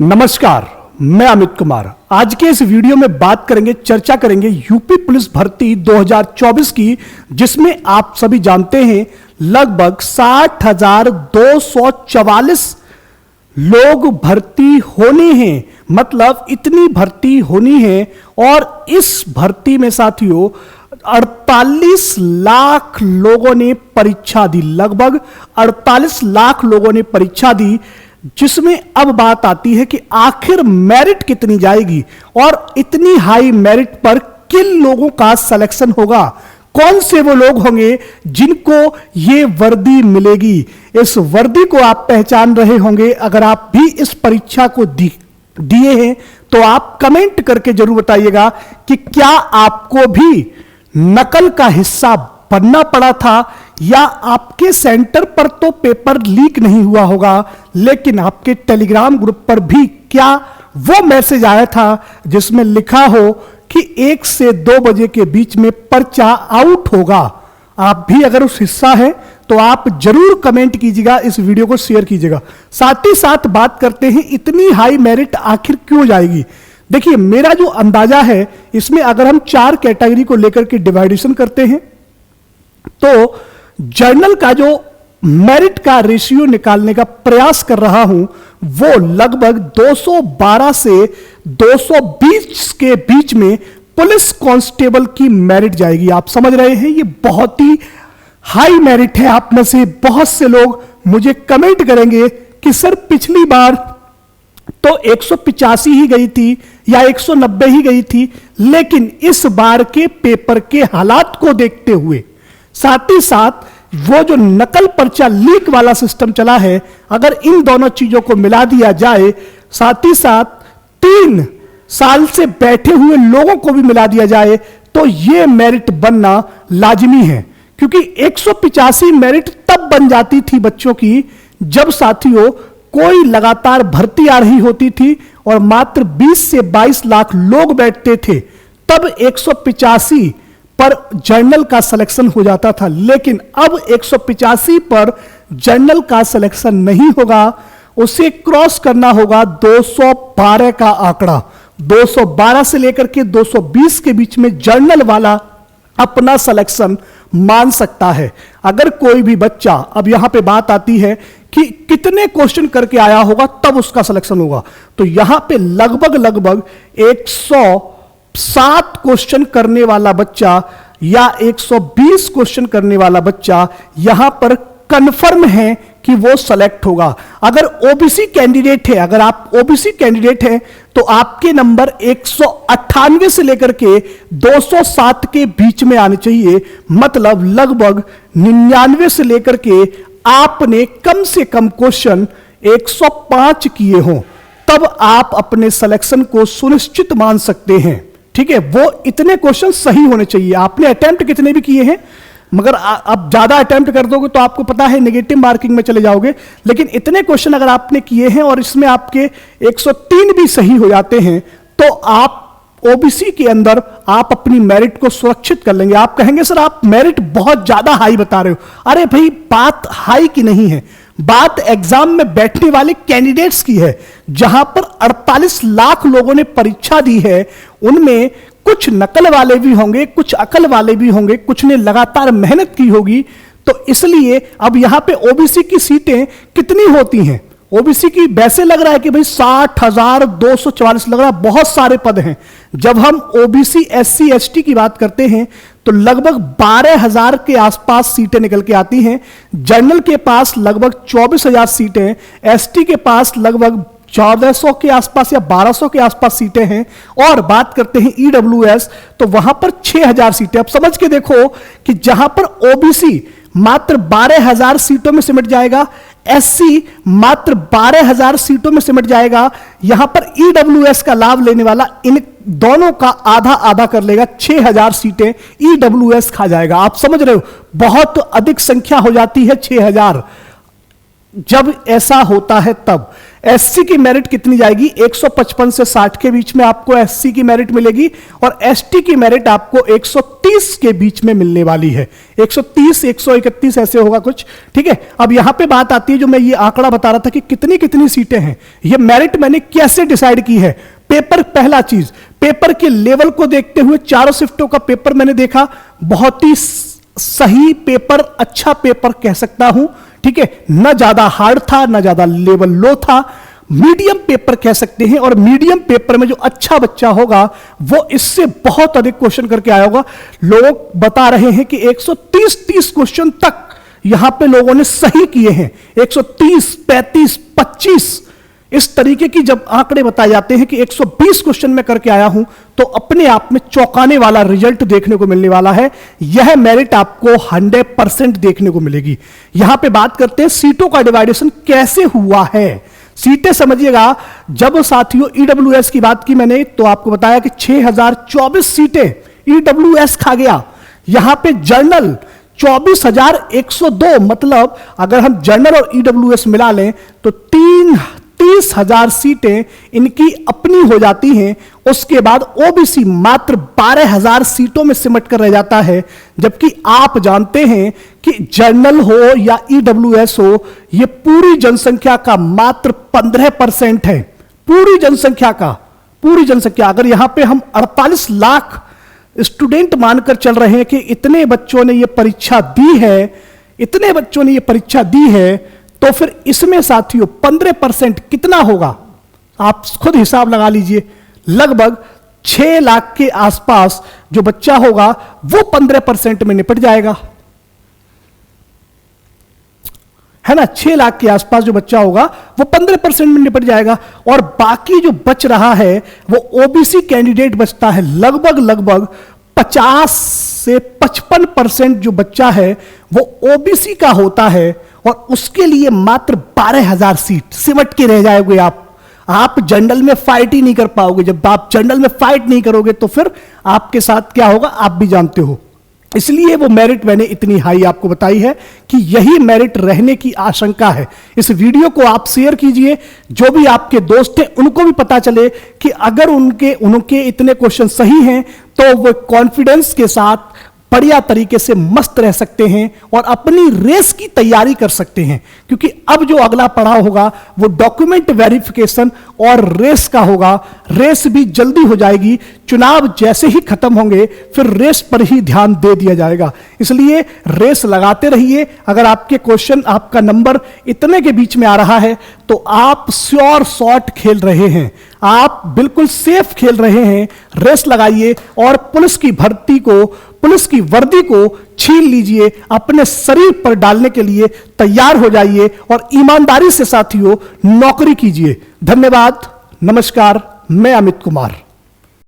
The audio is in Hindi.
नमस्कार, मैं अमित कुमार। आज के इस वीडियो में बात करेंगे, चर्चा करेंगे यूपी पुलिस भर्ती 2024 की, जिसमें आप सभी जानते हैं लगभग 60,244 लोग भर्ती होने हैं। मतलब इतनी भर्ती होनी है और इस भर्ती में साथियों 48 लाख लोगों ने परीक्षा दी। लगभग 48 लाख लोगों ने परीक्षा दी, जिसमें अब बात आती है कि आखिर मेरिट कितनी जाएगी और इतनी हाई मेरिट पर किन लोगों का सिलेक्शन होगा, कौन से वो लोग होंगे जिनको ये वर्दी मिलेगी। इस वर्दी को आप पहचान रहे होंगे। अगर आप भी इस परीक्षा को दिए हैं तो आप कमेंट करके जरूर बताइएगा कि क्या आपको भी नकल का हिस्सा बनना पड़ा था, या आपके सेंटर पर तो पेपर लीक नहीं हुआ होगा, लेकिन आपके टेलीग्राम ग्रुप पर भी क्या वो मैसेज आया था जिसमें लिखा हो कि 1 से 2 बजे के बीच में पर्चा आउट होगा। आप भी अगर उस हिस्सा है तो आप जरूर कमेंट कीजिएगा, इस वीडियो को शेयर कीजिएगा। साथ ही साथ बात करते हैं इतनी हाई मेरिट आखिर क्यों जाएगी। देखिए, मेरा जो अंदाजा है इसमें अगर हम 4 कैटेगरी को लेकर के डिवाइडेशन करते हैं तो जर्नल का जो मेरिट का रेशियो निकालने का प्रयास कर रहा हूं वो लगभग 212 से 220 के बीच में पुलिस कांस्टेबल की मेरिट जाएगी। आप समझ रहे हैं, ये बहुत ही हाई मेरिट है। आप में से बहुत से लोग मुझे कमेंट करेंगे कि सर पिछली बार तो 185 ही गई थी या 190 ही गई थी, लेकिन इस बार के पेपर के हालात को देखते हुए, साथ ही साथ वो जो नकल पर्चा लीक वाला सिस्टम चला है, अगर इन दोनों चीजों को मिला दिया जाए, साथ ही साथ 3 साल से बैठे हुए लोगों को भी मिला दिया जाए, तो ये मेरिट बनना लाजमी है। क्योंकि 185 मेरिट तब बन जाती थी बच्चों की जब साथियों कोई लगातार भर्ती आ रही होती थी और मात्र 20 से 22 लाख लोग बैठते थे, तब 185 पर जर्नल का सिलेक्शन हो जाता था। लेकिन अब 185 पर जर्नल का सिलेक्शन नहीं होगा, उसे क्रॉस करना होगा 212 का आंकड़ा। 212 से लेकर के 220 के बीच में जर्नल वाला अपना सिलेक्शन मान सकता है। अगर कोई भी बच्चा, अब यहां पे बात आती है कि कितने क्वेश्चन करके आया होगा तब उसका सिलेक्शन होगा, तो यहां पे लगभग 107 क्वेश्चन करने वाला बच्चा या 120 क्वेश्चन करने वाला बच्चा यहां पर कंफर्म है कि वो सेलेक्ट होगा। अगर ओबीसी कैंडिडेट है, अगर आप ओबीसी कैंडिडेट हैं तो आपके नंबर 198 से लेकर के 207 के बीच में आने चाहिए। मतलब लगभग 99 से लेकर के आपने कम से कम क्वेश्चन 105 किए हों, तब आप अपने सिलेक्शन को सुनिश्चित मान सकते हैं। ठीक है, वो इतने क्वेश्चन सही होने चाहिए। आपने अटेम्प्ट कितने भी किए हैं, मगर आप ज्यादा अटेम्प्ट कर दोगे तो आपको पता है नेगेटिव मार्किंग में चले जाओगे। लेकिन इतने क्वेश्चन अगर आपने किए हैं और इसमें आपके 103 भी सही हो जाते हैं, तो आप ओबीसी के अंदर आप अपनी मेरिट को सुरक्षित कर लेंगे। आप कहेंगे सर आप मेरिट बहुत ज्यादा हाई बता रहे हो। अरे भाई, बात हाई की नहीं है, बात एग्जाम में बैठने वाले कैंडिडेट्स की है। जहां पर 48 लाख लोगों ने परीक्षा दी है, उनमें कुछ नकल वाले भी होंगे, कुछ अकल वाले भी होंगे, कुछ ने लगातार मेहनत की होगी। तो इसलिए अब यहां पे ओबीसी की सीटें कितनी होती हैं, ओबीसी की वैसे लग रहा है कि भाई 60,244 लग रहा है, बहुत सारे पद हैं। जब हम ओबीसी एससी एसटी की बात करते हैं तो लगभग 12,000 के आसपास सीटें निकल के आती हैं। जनरल के पास लगभग 24,000 सीटें, एसटी के पास लगभग 1400 के आसपास या 1200 के आसपास सीटें हैं। और बात करते हैं ईडब्ल्यूएस तो वहां पर 6,000 सीटें। अब समझ के देखो कि जहां पर ओबीसी मात्र 12,000 सीटों में सिमट जाएगा, एससी मात्र 12,000 सीटों में सिमट जाएगा, यहां पर ईडब्ल्यूएस का लाभ लेने वाला इन दोनों का आधा आधा कर लेगा। 6,000 सीटें ईडब्ल्यूएस खा जाएगा। आप समझ रहे हो, बहुत अधिक संख्या हो जाती है 6,000। जब ऐसा होता है तब एससी की मेरिट कितनी जाएगी? 155 से 60 के बीच में आपको एससी की मेरिट मिलेगी और एसटी की मेरिट आपको 130 के बीच में मिलने वाली है। 130 131 ऐसे होगा कुछ, ठीक है। अब यहां पे बात आती है, जो मैं ये आंकड़ा बता रहा था कि कितनी कितनी सीटें हैं, ये मेरिट मैंने कैसे डिसाइड की है? पेपर, पहला चीज पेपर के लेवल को देखते हुए चारों शिफ्टों का पेपर मैंने देखा, बहुत ही सही पेपर, अच्छा पेपर कह सकता हूं, ठीक है। न ज्यादा हार्ड था, न ज्यादा लेवल लो था, मीडियम पेपर कह सकते हैं। और मीडियम पेपर में जो अच्छा बच्चा होगा वो इससे बहुत अधिक क्वेश्चन करके आया होगा। लोग बता रहे हैं कि 130 क्वेश्चन तक यहां पे लोगों ने सही किए हैं। 130, 35, 25 इस तरीके की जब आंकड़े बताए जाते हैं कि 120 क्वेश्चन में करके आया हूं, तो अपने आप में चौंकाने वाला रिजल्ट देखने को मिलने वाला है। यह मेरिट आपको 100% देखने को मिलेगी। यहां पे बात करते हैं सीटों का डिवाइडेशन कैसे हुआ है। सीटें समझिएगा, जब साथियों ईडब्ल्यूएस की बात की मैंने, तो आपको बताया कि 6024 सीटें ईडब्ल्यूएस खा गया। यहां पे जर्नल 24,102, मतलब अगर हम जर्नल और ईडब्ल्यूएस मिला लें तो 30,000 सीटें इनकी अपनी हो जाती हैं। उसके बाद ओबीसी मात्र 12,000 सीटों में सिमट कर रह जाता है। जबकि आप जानते हैं कि जर्नल हो या ईडब्ल्यूएस हो, यह पूरी जनसंख्या का मात्र 15% है। पूरी जनसंख्या अगर यहां पे हम 48 लाख स्टूडेंट मानकर चल रहे हैं कि इतने बच्चों ने यह परीक्षा दी है, तो फिर इसमें साथियों 15% कितना होगा? आप खुद हिसाब लगा लीजिए। लगभग 6 लाख के आसपास जो बच्चा होगा वो 15% में निपट जाएगा, है ना। 6 लाख के आसपास जो बच्चा होगा वो 15% में निपट जाएगा। और बाकी जो बच रहा है वो ओबीसी कैंडिडेट बचता है। लगभग 50 से 55% जो बच्चा है वो ओबीसी का होता है, और उसके लिए मात्र 12,000 सीट सिमट के रह जाओगे आप जनरल में फाइट ही नहीं कर पाओगे। जब आप जनरल में फाइट नहीं करोगे तो फिर आपके साथ क्या होगा आप भी जानते हो। इसलिए वो मेरिट मैंने इतनी हाई आपको बताई है कि यही मेरिट रहने की आशंका है। इस वीडियो को आप शेयर कीजिए, जो भी आपके दोस्त हैं उनको भी पता चले कि अगर उनके इतने क्वेश्चन सही हैं तो वो कॉन्फिडेंस के साथ बढ़िया तरीके से मस्त रह सकते हैं और अपनी रेस की तैयारी कर सकते हैं। क्योंकि अब जो अगला पड़ाव होगा वो डॉक्यूमेंट वेरिफिकेशन और रेस का होगा। रेस भी जल्दी हो जाएगी, चुनाव जैसे ही खत्म होंगे फिर रेस पर ही ध्यान दे दिया जाएगा। इसलिए रेस लगाते रहिए। अगर आपके क्वेश्चन, आपका नंबर इतने के बीच में आ रहा है तो आप श्योर शॉट खेल रहे हैं, आप बिल्कुल सेफ खेल रहे हैं। रेस लगाइए और पुलिस की वर्दी को छीन लीजिए, अपने शरीर पर डालने के लिए तैयार हो जाइए और ईमानदारी से साथियों नौकरी कीजिए। धन्यवाद, नमस्कार, मैं अमित कुमार।